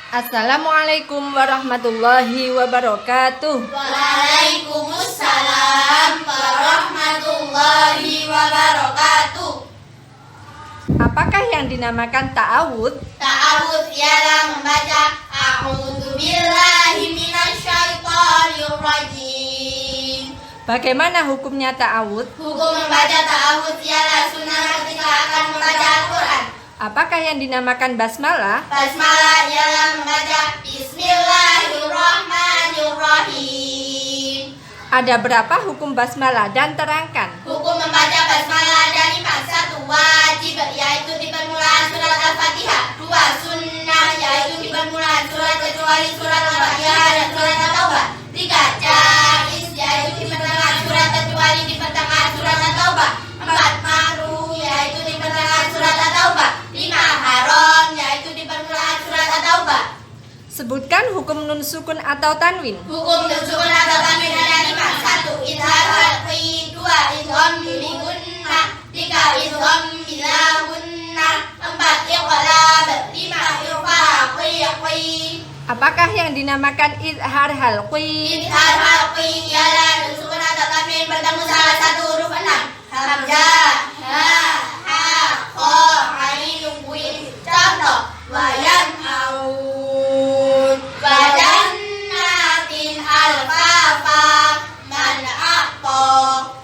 Assalamualaikum warahmatullahi wabarakatuh. Waalaikumsalam warahmatullahi wabarakatuh. Apakah yang dinamakan ta'awud? Ta'awud ialah membaca A'udzubillahi minasyaitonirrajim. Bagaimana hukumnya ta'awud? Hukum membaca ta'awud ialah sunnah ketika akan membaca Al-Quran. Apakah yang dinamakan basmalah? Basmalah ialah membaca Bismillahirrahmanirrahim. Ada berapa hukum basmalah dan terangkan? Hukum membaca basmalah ada 5. 1. Wajib, yaitu di permulaan surat Al-Fatihah. 2. Sunnah, yaitu di permulaan surat kecuali surat Al-Fatihah dan surat At-Taubah. 3. Jaiz, yaitu di pertengahan surat kecuali di pertengahan surat At-Taubah. 4. Makruh, yaitu di pertengahan surat At-Taubah. 5. Haram, yaitu di permulaan surat At-Taubah. Sebutkan hukum nun sukun atau tanwin. Hukum nun sukun atau tanwin ada 5. 1. Idhar halqi. 2. Idgham bi gunnah. 3. Idgham bila gunnah. 4. Iqlab. 5. Irfa qiqi. Apakah yang dinamakan idhar halqi? Idhar halqi ialah nun sukun atau tanwin bertemu salah satu huruf 6. Hamzah, ha, kha, ain, win. Contoh: wayan aun, wajannatin alfafa, man aqta.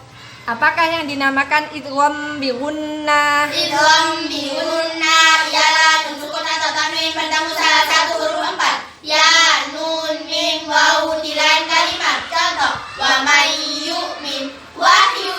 Apakah yang dinamakan idgham bi gunnah? Idgham bi gunnah ialah nun sukun atau tanwin bertemu salah satu huruf 4. Ya, nun, mim, waw di lain kalimat. Contoh: wa may yu'min wahyu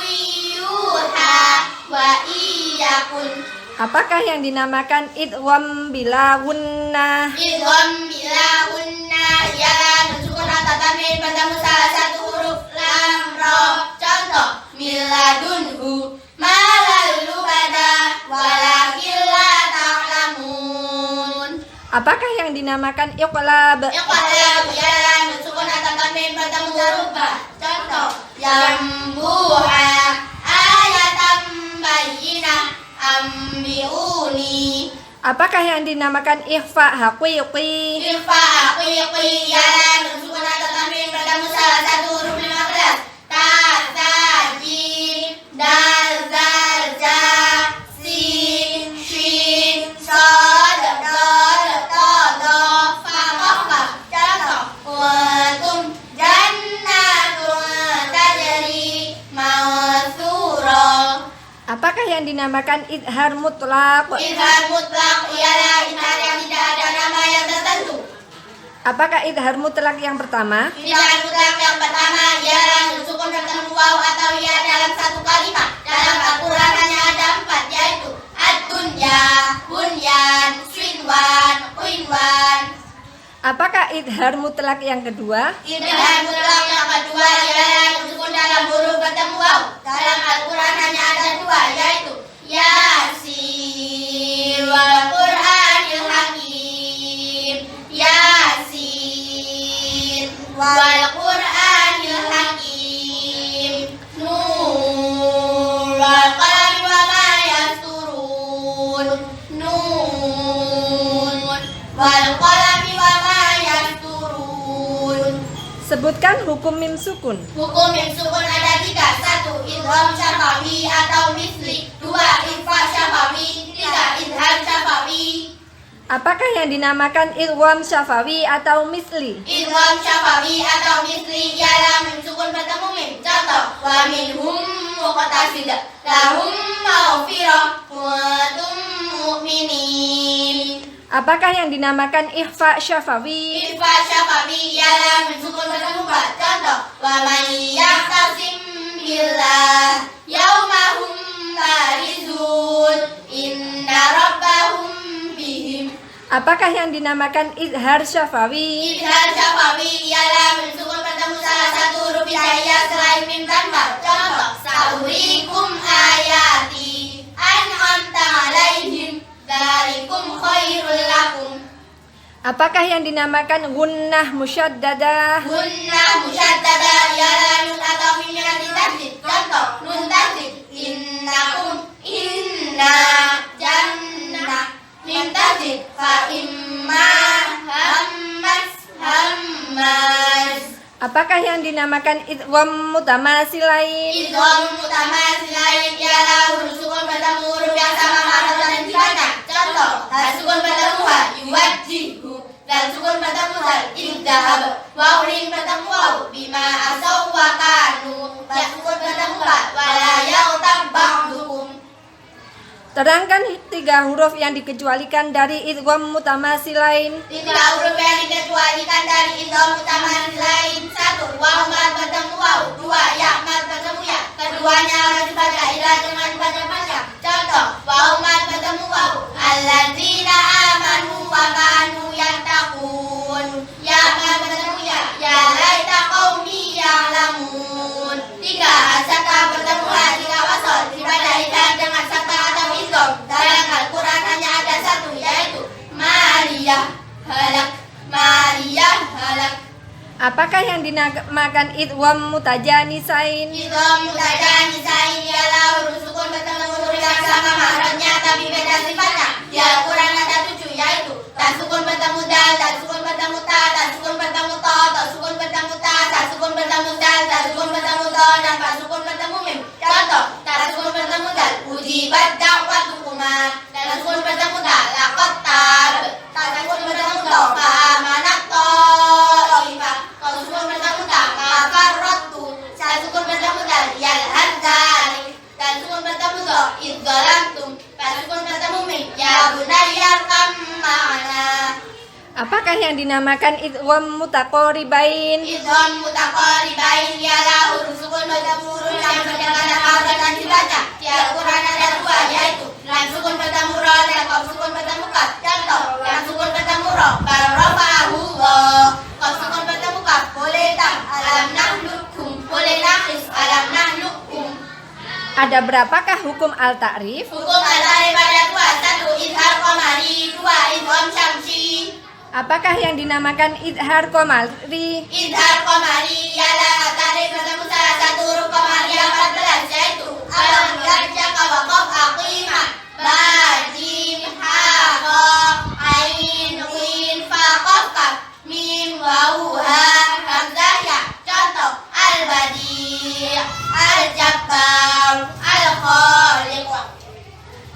yuha wa iyakun. Apakah yang dinamakan idgham bila gunnah? Idgham bila gunnah ialah nun sukun atau tanwin bertemu salah satu huruf lam ra. Contoh: miladunhu malal lubada walakin la ta'lamun. Apakah yang dinamakan iqlab? Iqlab ialah nun sukun atau tanwin bertemu huruf ba. Contoh: yambu'a ayatan bayyinah ambiuni. Apakah yang dinamakan ikhfa haqiqi? Irfa haqiqi ialah nun sukun atau tanwin bertemu salah satu huruf 15. Ta, za, jim, dal, zal, ja, sin, shin, shad, dal, ta, da, fa, qafa. Contoh: kuntum jannatun tajri mawthura. Apakah yang dinamakan idhar mutlaq? Idhar mutlak ialah idhar yang tidak ada nama yang tertentu. Apakah idhar mutlaq yang pertama? Idhar mutlak yang pertama ialah nun sukun bertemu waw atau ya dalam satu kalimat. Dalam Al-Quran hanya ada 4, yaitu ad-dunya, bunyan, swinwan, qinwan. Apakah idhar mutlaq yang kedua? Idhar mutlak yang kedua ialah nun sukun dalam huruf bertemu waw. Dalam Al-Quran hanya ada 2, yaitu Yasin wal Qur'anil Hakim. Yasin wal Qur'anil Hakim. Nun wal qalami wa ma yasturun. Nun wal qalami wa ma yasturun. Sebutkan hukum mim sukun. Hukum mim sukun ada 3. 1. Idgham syafawi atau misli. 2. Ikhfa syafawi. 3. Idhar syafawi. Apakah yang dinamakan idgham syafawi atau misli? Idgham syafawi atau misli ialah mim sukun bertemu mim. Contoh: wa minhum muqtasid lahum maghfirah wa tum mu'minin. Apakah yang dinamakan ikhfa syafawi? Ikhfa syafawi ialah mim sukun bertemu ba. Contoh: wa may yahtasim billah yaumahum barizun inna rabbahum bihim. Apakah yang dinamakan idhar syafawi? Idhar syafawi ialah mim sukun bertemu salah satu huruf hijaiyah selain mim tanpa. Contoh: saurikum ayati an'amta alaihim dzalikum khairul lakum. Apakah yang dinamakan gunnah musyaddadah? Gunnah musyaddadah ialah nun atau mim yang ditasydid. Contoh: nun tasydid innakum, inna, jannah. Mim tasydid fa imma, ham Apakah yang dinamakan idgham mutamasilain? Idgham mutamasilain ialah huruf sukun bertemu huruf yang sama makna dan sifatnya. Contoh, sukun bertemu ha yuwajjihu dan sukun bertemu dal idhab. Waw ring bertemu waw bima asaw wa kanu. Ya sukun bertemu ba wala yautab ba'dukum. Terangkan 3 huruf yang dikecualikan dari idgham mutamasilain. 3 huruf yang dikecualikan dari idgham mutamasilain. 1. Waw mad bertemu waw. 2. Ya mad bertemu ya. Keduanya harus dibaca idgham dengan baca panjang. Contoh, waw mad bertemu waw. Alladzina amanu wa kanu yattaqun. Ya mad bertemu ya. Ya laita qaumi ya'lamun. 3. Sakta bertemu ha. 3 wasol dibaca idgham dengan sakta atau idgham. Dalam Al-Quran hanya ada 1 yaitu Maria halak. Maria halak. Apakah yang dinamakan idgham mutajanisain? Idgham mutajanisain ialah huruf sukun bertemu huruf yang sama makhrajnya tapi beda sifatnya. Di Al-Quran ada 7 yaitu ta sukun bertemu dal, ta sukun bertemu ta, ta sukun bertemu to, ta sukun bertemu ta, ta sukun bertemu dal, ta sukun bertemu to, dan ta sukun bertemu mim. Contoh, ta sukun bertemu dal, ujibat da'watukuma. Ta sukun bertemu ta, laqad tab. Ta sukun bertemu to, fa amanat ta'ifa. Ta sukun bertemu ta, mafarratu. Ta sukun bertemu dal, yalhad dzalik. Ta sukun bertemu to, idzalamtum. Ta sukun bertemu mim, ya bunayya kam ma'ana. Apakah yang dinamakan idgham mutaqaribain? Idgham mutaqaribain ialah huruf sukun bertemu huruf yang berdekatan makhraj dan dibaca. Di Al-Quran ada 2 yaitu lam sukun bertemu ra dan qaf sukun bertemu kaf. Contoh, lam sukun bertemu ra, barrafa'ahu wa. Qaf sukun bertemu kaf, boleh tak? Alam nahlukum, boleh naqis, alam nahlukum. Ada berapakah hukum al-ta'rif? Hukum al-ta'rif ada 2. 1. Izhar qamari. 2. Idgham syamsi. Apakah yang dinamakan idhar qamari? Idhar qamari ialah ta'rif bertemu salah satu huruf qamari yang 14 yaitu alam yarjaka wa qaf aqima ba jim ha qa ain win fa qaf kaf mim waw ha hamzah ya. Contoh, al-badi, al-jabbar, al-khaliq.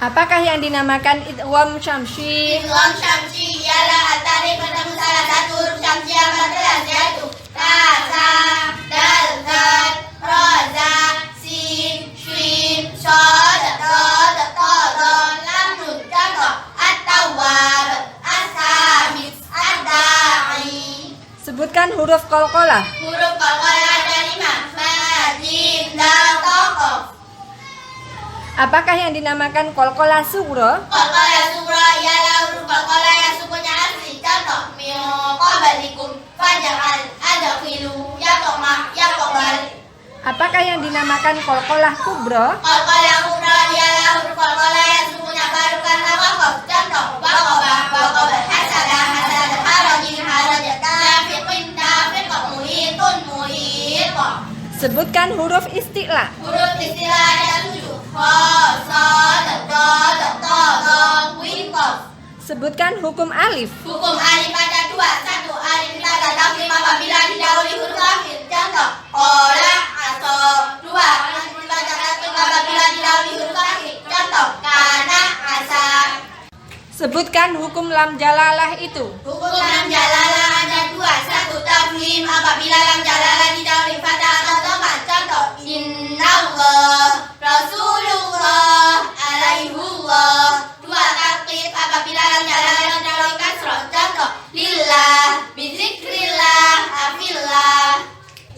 Apakah yang dinamakan idgham syamsi? Idgham syamsi ialah ta'rif bertemu salah satu huruf syamsi yang 14 yaitu ta, sa, dal, zal, ra, za, sin, shin, shad, dad, ta, dal, lam, nun. Contoh, at-tawwab, as-samis, ad-da'i. Sebutkan huruf qalqalah. Huruf qalqalah ada 5. Fa, jim, dal, ta, qaf. Apakah yang dinamakan qalqalah sughra? Qalqalah sughra ialah huruf qalqalah yang sukunnya asli. Contoh, min qablikum, faj'al, adkhilu, yaqma, yaqbal. Apakah yang dinamakan qalqalah kubra? Qalqalah kubra ialah huruf qalqalah yang sukunnya baru karena waqaf. Contoh, waqaba, waqaba, hasada, hasada, harajin, harajat, nafiqin, nafiq, muhitun, muhit. Sebutkan huruf isti'la. Huruf istilah ada 7. Kha, sad, dad, ta, dal, win, qaf. Sebutkan hukum alif. Hukum alif ada 2. 1. Alif tanda tafkhim apabila didahului huruf akhir. Contoh, qala, aso. 2. Alif dibaca tafkhim apabila didahului huruf akhir. Contoh, kana, asa. Sebutkan hukum lam jalalah itu. Hukum lam jalalah ada 2. 1. Tafkhim apabila lam jalalah didahului fathah atau dhamma. Contoh, innallah, rasulullah, alaihullah. 2. Taqib apabila lam jalalah didahului kasrah. Contoh, lillah, bizikrillah, afillah.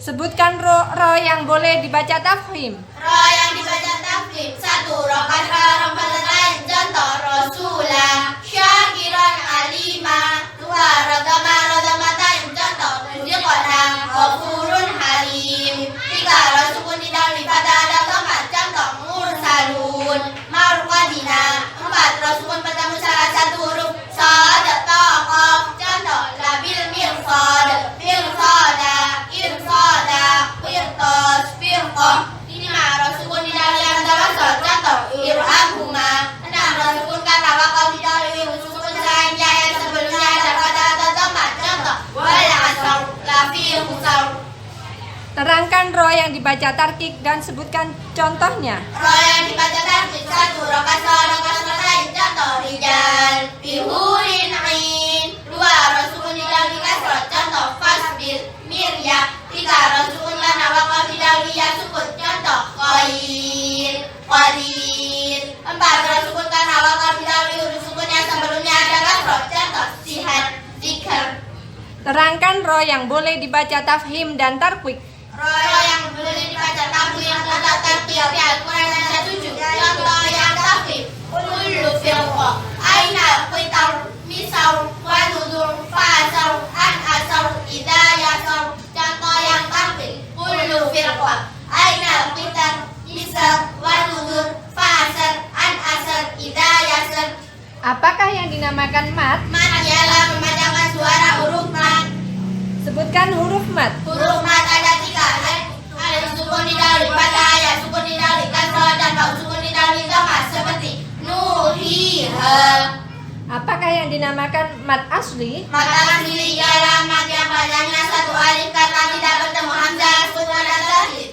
Sebutkan ro yang boleh dibaca tafkhim. Ro yang dibaca tafkhim. 1. Ro kasrah, ro fathah. Contoh, rasulah, syakiran, alima. 2. Ro dhamma, ro dhammatain. Contoh, rizqana, ghafurun halim. 3. Ro sukun didahului fathah atau dhamma. Contoh, mursalun, marqadina. 4. Ro sukun bertemu salah satu huruf sad, ta, qaf. Contoh, labil mirsad, mirsada, irsada, qirtas, firqah. 5. Ro sukun didahului hamzah wasl. Contoh, irhamhuma. 6. Ro sukun kata waqaf didahului huruf sukun lainnya yang sebelumnya ada fathah atau dhamma. Contoh, wal asr, lafi khusar. ro yang dibaca tarkik dan sebutkan contohnya. Ro yang dibaca tarkik 1 ro kasroh lain. Contoh rijal bihurin ain. 2 ro sukun didawi kasroh. Contoh fasbir mirya. 3 ro sukun kana wa qaf didawi ya sukun. Contoh qair qadir. 4 ro sukun kana wa qaf didawi huruf sukun yang sebelumnya ada kasroh. Contoh sihat zikr. Terangkan ro yang boleh dibaca tafhim dan tarkwik. Ro yang boleh dibaca tafhim atau tarkik di Al-Quran ada 7. Contoh yang tafhim kullu firqa aina qitar misal wa nudur fasal an asal idayasal. Contoh yang tarkik kullu firqa aina qitar misal wa nudur fasal an asal idayasal. Apakah yang dinamakan mat? Mat ialah membacakan suara huruf mat. Sebutkan huruf mat. Huruf mat ada 3. Alif sukun didahului fathah, ya sukun didahului kasroh, dan bau sukun didahului dhammah seperti nuriha. Apakah yang dinamakan mat asli? Mat asli ialah mat yang panjangnya 1 alif karena tidak bertemu hamzah, sukun dan tashdid.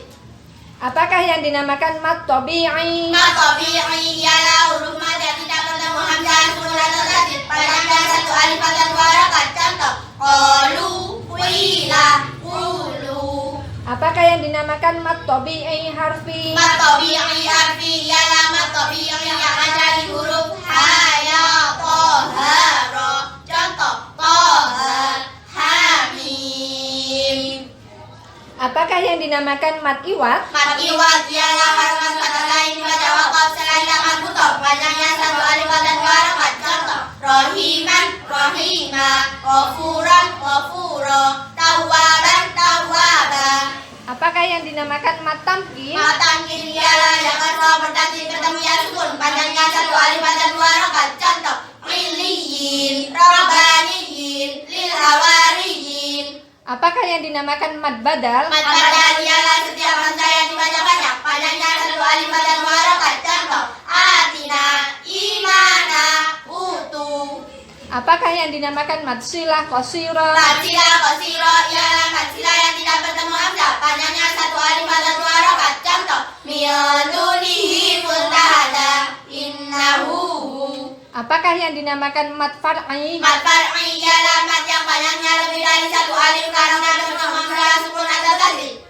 Apakah yang dinamakan mat tabi'i? Mat tabi'i ialah huruf mat yang tidak bertemu hamzah, sukun dan tashdid. Panjangnya 1 alif pada 2 harakat. Contoh qalu qila qulu. Apakah yang dinamakan mat tabi'i harfi? Mat tabi'i harfi ialah mat tabi'i yang ada di huruf ha, ya, ta, ha, ra. Contoh ta, ha, mim. Apakah yang dinamakan mat iwat? Mat iwat ialah harakat kata lain dibaca waqaf selain lapan butoh. Panjangnya 1 alif dan 2 harakat. Contoh rahiman, rahima, ghafuran, ghafura, tawwaban, tawwaba. Apakah yang dinamakan mat tamkin? Mat tamkin ialah yang kasroh bertasydid bertemu ya sukun. Panjangnya 1 alif dan 2 harakat. Contoh illiyin, rabbaniyin, lil hawariyin. Apakah yang dinamakan mat badal? Mat badal ialah setiap hamzah yang dibaca banyak. Panjangnya 1 alif dan 2 harakat. Contoh atina, imana, utu. Apakah yang dinamakan mat silah qasira? Mat silah qasira ialah mat silah yang tidak bertemu hamzah. Panjangnya 1 alif dan 2 harakat. Contoh min dunihi multahada innahu. Apakah yang dinamakan mat far'i? Mat far'i ialah mat yang panjangnya lebih dari 1 alif karena bertemu hamzah, sukun atau tashdid.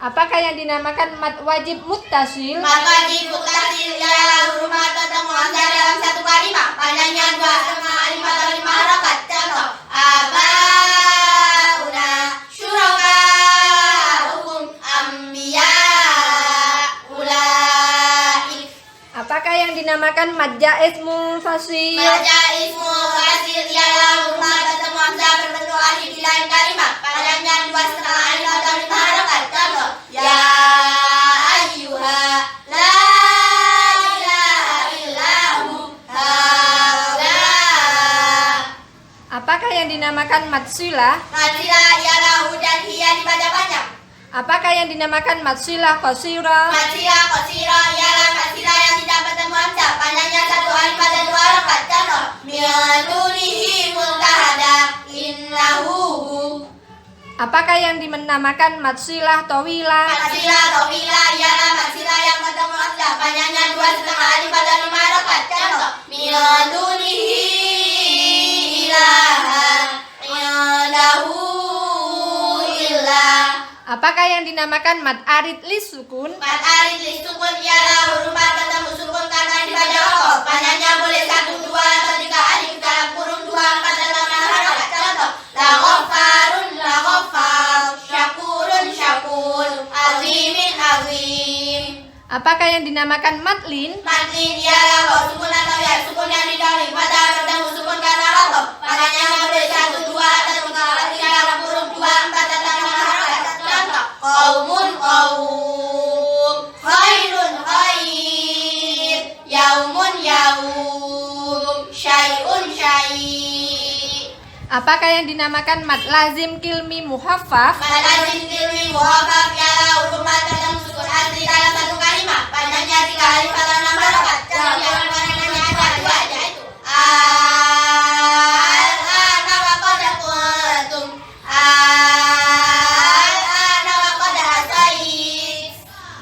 Apakah yang dinamakan mat wajib muttasil? Mat wajib muttasil ialah huruf mat bertemu hamzah dalam 1 kalimat. Panjangnya 2,5 alif atau 5 harakat. Contoh abauna syuraka'ukum ambiya ulaik. Apakah yang dinamakan mat jaiz munfasil? Mat jaiz munfasil ialah huruf mat bertemu hamzah berbentuk alif di lain kalimat. Panjangnya 2,5 alif atau 5 harakat. Contoh ya ayyuha la ilaha illahu haula. Apakah yang dinamakan mat silah? Mat silah ialah hu dan hiya dibaca banyak. Apakah yang dinamakan mat silah qasira? Mat silah qasira ialah mat silah yang tidak bertemu hamzah. Panjangnya 1 alif dan 2 harakat. Contoh min dunihi multahada innahu. Apakah yang dinamakan mat silah tawilah? Mat silah tawilah ialah mat silah yang bertemu hamzah. Panjangnya 2,5 alif dan 5 harakat. Contoh min dunihi ilaha indahu illa. Apakah yang dinamakan mat arid lisukun? Mat arid li sukun ialah huruf mat bertemu sukun karena dibaca waqaf. Panjangnya boleh 1, 2, atau 3 alif dalam kurung 2, 4, atau 6 harakat. Contoh la ghafarun, la ghafar, syakurun, syakur, azimin, azim. Apakah yang dinamakan matlin? Matlin ialah waw sukun atau ya sukun yang didahului fathah bertemu sukun karena waqaf. Panjangnya boleh 1, 2, atau 3 alif dalam kurung 2, 4, atau 6 harakat. Contoh qaumun, qaum, khairun, khair, yaumun, yaum, syai'un, syai'. Apakah yang dinamakan mat lazim kilmi muhaffaf? Mat lazim kilmi muhaffaf ialah huruf mat bertemu sukun asli dalam 1 kalimat. Panjangnya 3 alif atau 6 harakat. Contoh yang panjangnya ada 2, yaitu al-ana wa qad kuntum, al-ana wa qad asaytum.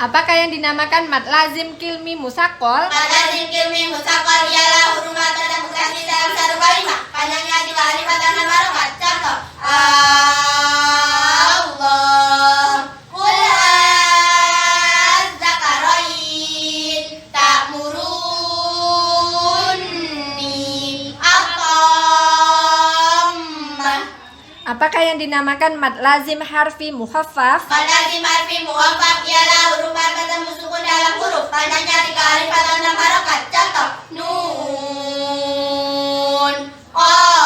Apakah yang dinamakan mad lazim kilmi musaqqal? Mad lazim kilmi musaqqal ialah huruf mad bertemu kasih dalam satu kalimat. Panjangnya 3 alif fathah dan harokat. Contoh: Allah, qul az-zakarain ta'muruni at-tammah. Apakah yang dinamakan mad lazim harfi muhaffaf? Mad lazim harfi muhaffaf ialah huruf mad bertemu sukun dalam huruf. Panjangnya 3 alif fathah dan harokat. Contoh: nun, qaf,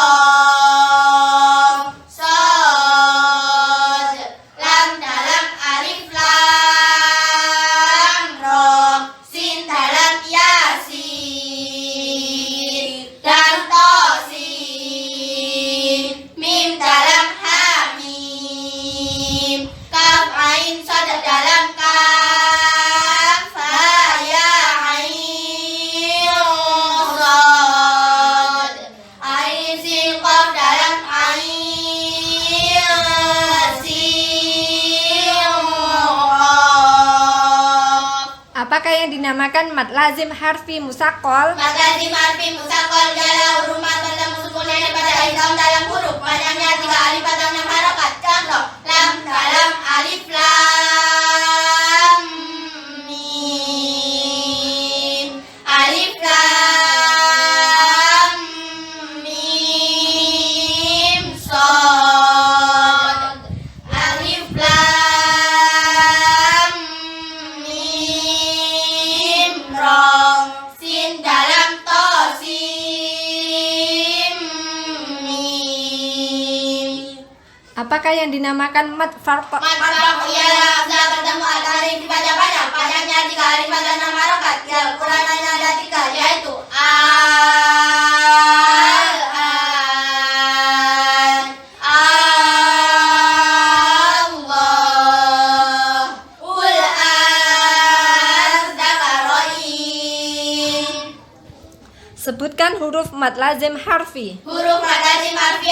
shad, lam dalam alif lam, ra, sin dalam yasin, dal ta sin, mim dalam hamim, kaf ain shad dalam kaf, ha ya ain shad, ain sin qaf dalam ain sin qaf. Apakah yang dinamakan mad lazim harfi musaqqal? Mad lazim harfi musaqqal ialah huruf mad bertemu sukun yang pada idgham dalam huruf. Panjangnya 3 alif fathah 6 harokat. Contoh: lam dalam alif lam mim, alif lam mim shad, alif lam mim ra, sin dalam ta sin mim. Apakah yang dinamakan mad farq? Mad farq ialah hamzah bertemu alif di pada panjangnya 3 alif fathah 6 harokat. Yang ukurannya ada 3, yaitu al an, Allah, ul az-zakarain. Sebutkan huruf mad lazim harfi. Huruf mad lazim harfi